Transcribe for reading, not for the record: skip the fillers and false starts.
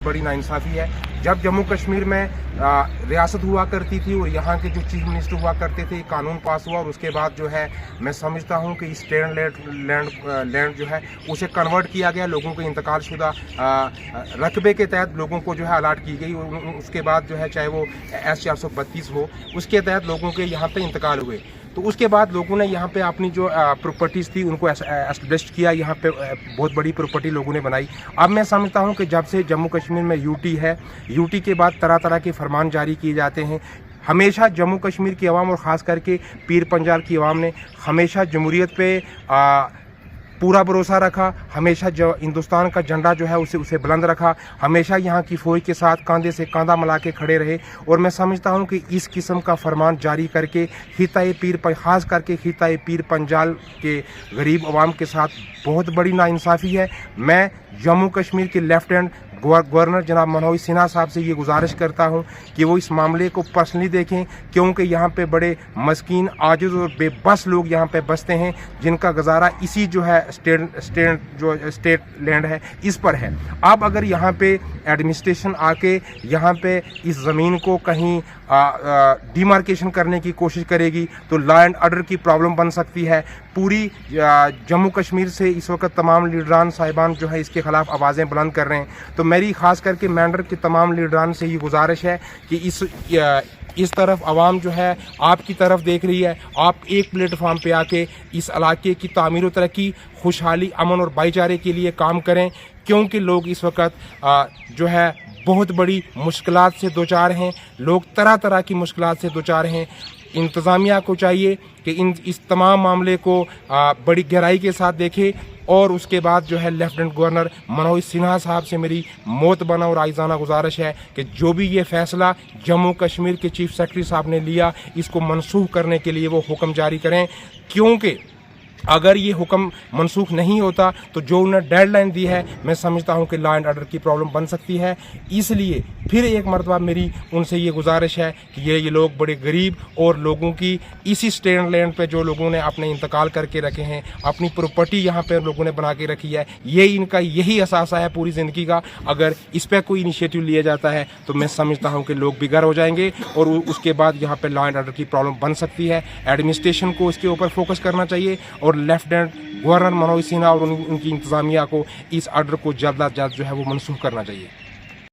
बड़ी नाइंसाफ़ी है। जब जम्मू कश्मीर में रियासत हुआ करती थी और यहाँ के जो चीफ मिनिस्टर हुआ करते थे, कानून पास हुआ और उसके बाद जो है मैं समझता हूँ कि स्टेट लैंड जो है उसे कन्वर्ट किया गया, लोगों के इंतकाल शुदा रकबे के तहत लोगों को जो है अलाट की गई। उसके बाद जो है चाहे वो S-432 हो, उसके तहत लोगों के यहाँ पे इंतकाल हुए। तो उसके बाद लोगों ने यहाँ पे अपनी जो प्रॉपर्टीज़ थी उनको एस्टेब्लिश किया, यहाँ पे बहुत बड़ी प्रॉपर्टी लोगों ने बनाई। अब मैं समझता हूँ कि जब से जम्मू कश्मीर में यूटी है, यूटी के बाद तरह तरह के फरमान जारी किए जाते हैं। हमेशा जम्मू कश्मीर की आवाम और ख़ास करके पीर पंजाल की आवाम ने हमेशा जमहूरियत पे पूरा भरोसा रखा, हमेशा जो हिंदुस्तान का झंडा जो है उसे बुलंद रखा, हमेशा यहाँ की फ़ौज के साथ कंधे से कंधा मिला के खड़े रहे। और मैं समझता हूँ कि इस किस्म का फरमान जारी करके ख़ास करके खिताए पीर पंजाल के गरीब अवाम के साथ बहुत बड़ी नाइंसाफ़ी है। मैं जम्मू कश्मीर के लेफ्टिनेंट गवर्नर जनाब मनोज सिन्हा साहब से ये गुजारिश करता हूँ कि वो इस मामले को पर्सनली देखें, क्योंकि यहाँ पे बड़े मस्कीन, आजिज़ और बेबस लोग यहाँ पे बसते हैं, जिनका गुजारा इसी जो है स्टेट लैंड है इस पर है। अब अगर यहाँ पे एडमिनिस्ट्रेशन आके यहाँ पे इस ज़मीन को कहीं डिमार्केशन करने की कोशिश करेगी तो लॉ एंड ऑर्डर की प्रॉब्लम बन सकती है। पूरी जम्मू कश्मीर से इस वक्त तमाम लीडरान साहिबान जो है इसके ख़िलाफ़ आवाज़ें बुलंद कर रहे हैं। तो मेरी ख़ास करके मैंडर के तमाम लीडरान से ये गुजारिश है कि इस तरफ आवाम जो है आपकी तरफ देख रही है, आप एक प्लेटफार्म पे आके इस इलाके की तामीर व तरक्की, खुशहाली, अमन और भाईचारे के लिए काम करें, क्योंकि लोग इस वक्त जो है बहुत बड़ी मुश्किलात से दो चार हैं, लोग तरह तरह की मुश्किलात से दो चार हैं। इंतज़ामिया को चाहिए कि इस तमाम मामले को बड़ी गहराई के साथ देखे और उसके बाद जो है लेफ्टिनेंट गवर्नर मनोज सिन्हा साहब से मेरी मोतबना और आइज़ाना गुजारिश है कि जो भी ये फ़ैसला जम्मू कश्मीर के चीफ सेक्रेटरी साहब ने लिया, इसको मनसूख करने के लिए वो हुक्म जारी करें, क्योंकि अगर ये हुक्म मनसूख नहीं होता तो जो उन्होंने डेडलाइन दी है, मैं समझता हूँ कि लॉ एंड ऑर्डर की प्रॉब्लम बन सकती है। इसलिए फिर एक मरतबा मेरी उनसे ये गुजारिश है कि ये लोग बड़े गरीब और लोगों की इसी स्टेट लैंड पे जो लोगों ने अपने इंतकाल करके रखे हैं, अपनी प्रॉपर्टी यहाँ पे लोगों ने बना के रखी है, ये इनका यही असासा है पूरी ज़िंदगी का। अगर इस पर कोई इनिशिएटिव लिया जाता है तो मैं समझता हूँ कि लोग बिगड़ हो जाएंगे और उसके बाद यहाँ पे लॉ एंड ऑर्डर की प्रॉब्लम बन सकती है। एडमिनिस्ट्रेशन को इसके ऊपर फोकस करना चाहिए और लेफ्टिनेंट गवर्नर मनोज सिन्हा और उनकी इंतज़ामिया को इस ऑर्डर को जल्द अज जल्द जो है वो मनसूख करना चाहिए।